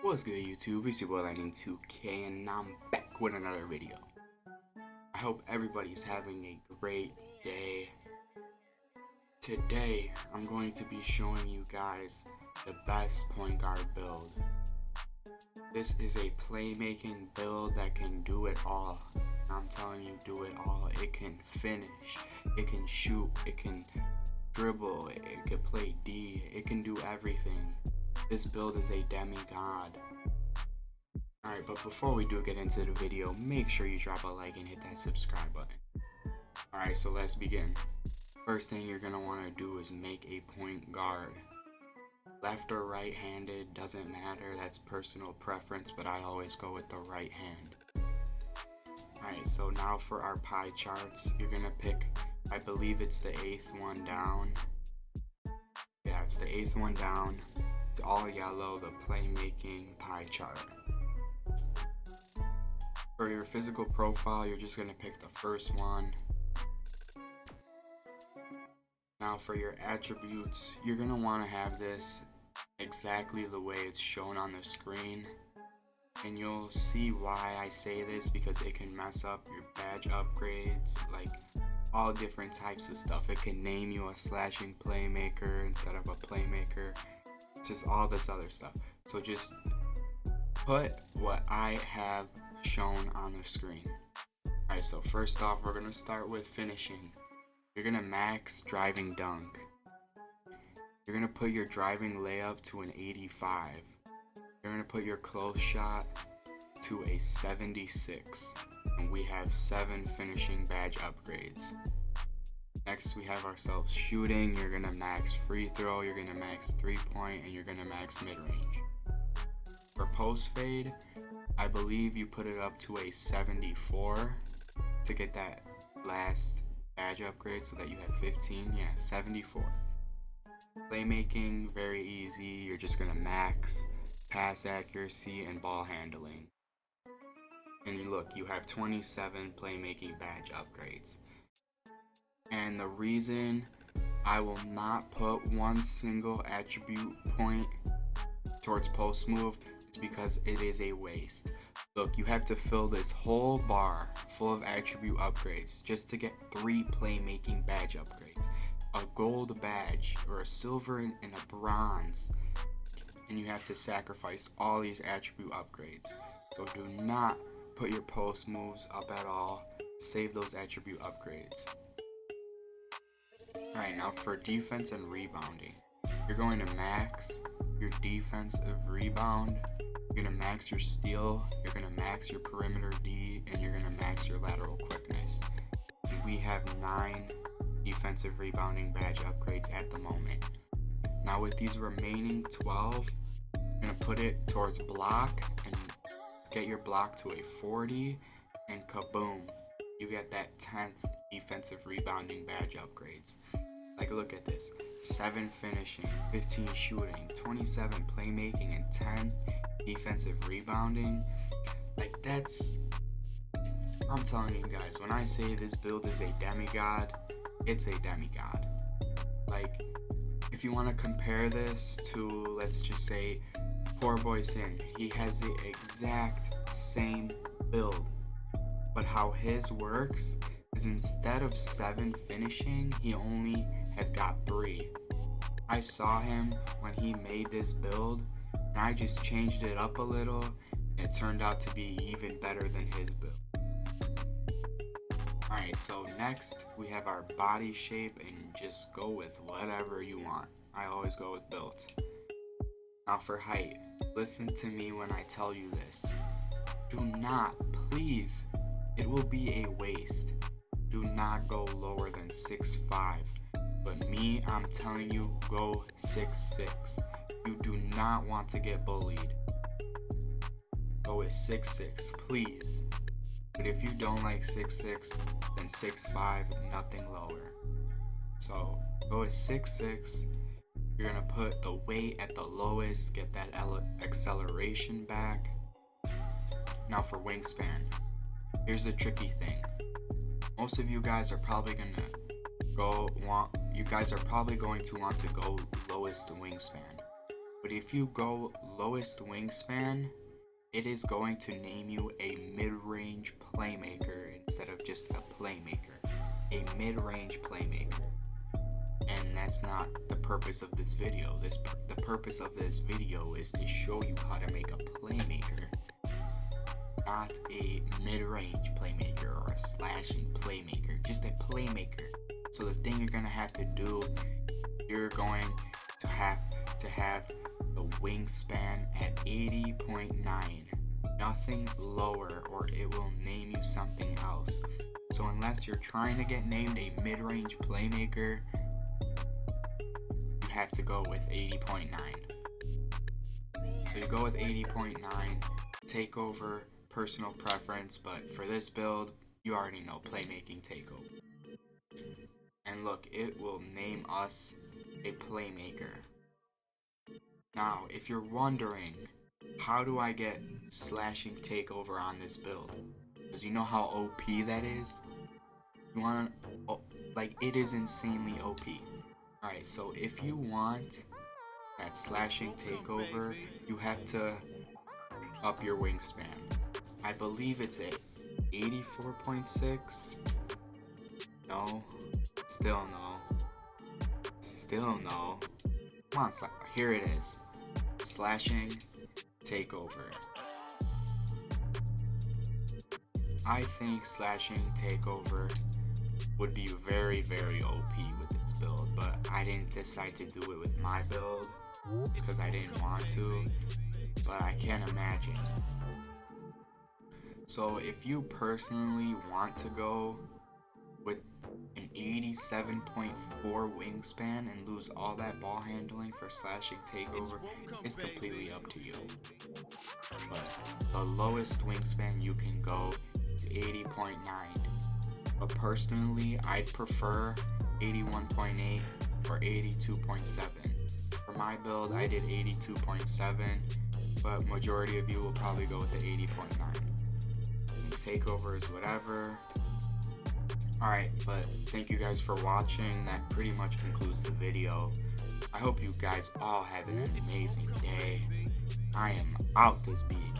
What's good, YouTube? It's your boy Lightning 2K and I'm back with another video. I hope everybody's having a great day. Today I'm going to be showing you guys the best point guard build. This is a playmaking build that can do it all. I'm telling you, do it all. It can finish, it can shoot, it can dribble, it can play D, it can do everything. This build is a demigod. Alright, but before we do get into the video, make sure you drop a like and hit that subscribe button. Alright, so let's begin. First thing you're going to want to do is make a point guard. Left or right handed, doesn't matter, that's personal preference, but I always go with the right hand. Alright, so now for our pie charts, you're going to pick, I believe it's the 8th one down. Yeah, it's the 8th one down. It's all yellow, the playmaking pie chart. For your physical profile, you're just going to pick the first one. Now for your attributes, you're going to want to have this exactly the way it's shown on the screen. And you'll see why I say this, because it can mess up your badge upgrades, like all different types of stuff. It can name you a slashing playmaker instead of a playmaker. Just all this other stuff. So just put what I have shown on the screen. Alright, so first off, we're going to start with finishing. You're going to max driving dunk. You're going to put your driving layup to an 85. You're going to put your close shot to a 76. And we have 7 finishing badge upgrades. Next we have ourselves shooting. You're going to max free throw, you're going to max 3-point, and you're going to max mid-range. For post fade, I believe you put it up to a 74 to get that last badge upgrade so that you have 15. Yeah, 74. Playmaking, very easy. You're just going to max pass accuracy and ball handling. And you look, you have 27 playmaking badge upgrades. And the reason I will not put one single attribute point towards post move is because it is a waste. Look, you have to fill this whole bar full of attribute upgrades just to get 3 playmaking badge upgrades. A gold badge or a silver and a bronze. And you have to sacrifice all these attribute upgrades. So do not put your post moves up at all. Save those attribute upgrades. Alright, now for defense and rebounding. You're going to max your defensive rebound. You're going to max your steal. You're going to max your perimeter D. And you're going to max your lateral quickness. And we have 9 defensive rebounding badge upgrades at the moment. Now with these remaining 12, you're going to put it towards block and get your block to a 40, and kaboom, you get that 10th defensive rebounding badge upgrades. Like, look at this: 7 finishing, 15 shooting, 27 playmaking, and 10 defensive rebounding. Like, that's, I'm telling you guys, when I say this build is a demigod, it's a demigod. Like, if you want to compare this to, let's just say, Poor Boy Sin, he has the exact same build, but how his works is instead of 7 finishing, he only has got 3. I saw him when he made this build, and I just changed it up a little, and it turned out to be even better than his build. Alright, so next we have our body shape, and just go with whatever you want. I always go with built. Now for height, listen to me when I tell you this. Do not, please, it will be a waste. Do not go lower than 6'5". But me, I'm telling you, go 6'6". You do not want to get bullied. Go with 6'6", please. But if you don't like 6'6", then 6'5", nothing lower. So go with 6'6". You're gonna put the weight at the lowest, get that acceleration back. Now for wingspan, here's the tricky thing. Most of you guys are probably gonna you guys are probably going to want to go lowest wingspan. But if you go lowest wingspan, it is going to name you a mid-range playmaker instead of just a playmaker. A mid-range playmaker. And that's not the purpose of this video. The purpose of this video is to show you how to make a playmaker, not a mid-range playmaker or a slashing playmaker, just a playmaker. So the thing you're gonna have to do, you're going to have the wingspan at 80.9, nothing lower, or it will name you something else. So unless you're trying to get named a mid-range playmaker, you have to go with 80.9. So you go with 80.9, takeover, personal preference, but for this build, you already know playmaking takeover. And look, it will name us a playmaker. Now, if you're wondering, how do I get slashing takeover on this build? Because you know how OP that is? You want to, like, it is insanely OP. Alright, so if you want that slashing takeover, you have to up your wingspan. I believe it's at 84.6. No. Still no. Still no. Come on, here it is. Slashing takeover. I think slashing takeover would be very, very OP with this build, but I didn't decide to do it with my build because I didn't want to, but I can't imagine. So if you personally want to go with an 87.4 wingspan and lose all that ball handling for slashing takeover, it's completely up to you. But the lowest wingspan you can go is 80.9. But personally, I'd prefer 81.8 or 82.7. For my build, I did 82.7, but majority of you will probably go with the 80.9. And takeover is whatever. Alright, but thank you guys for watching. That pretty much concludes the video. I hope you guys all have an amazing day. I am out this beat.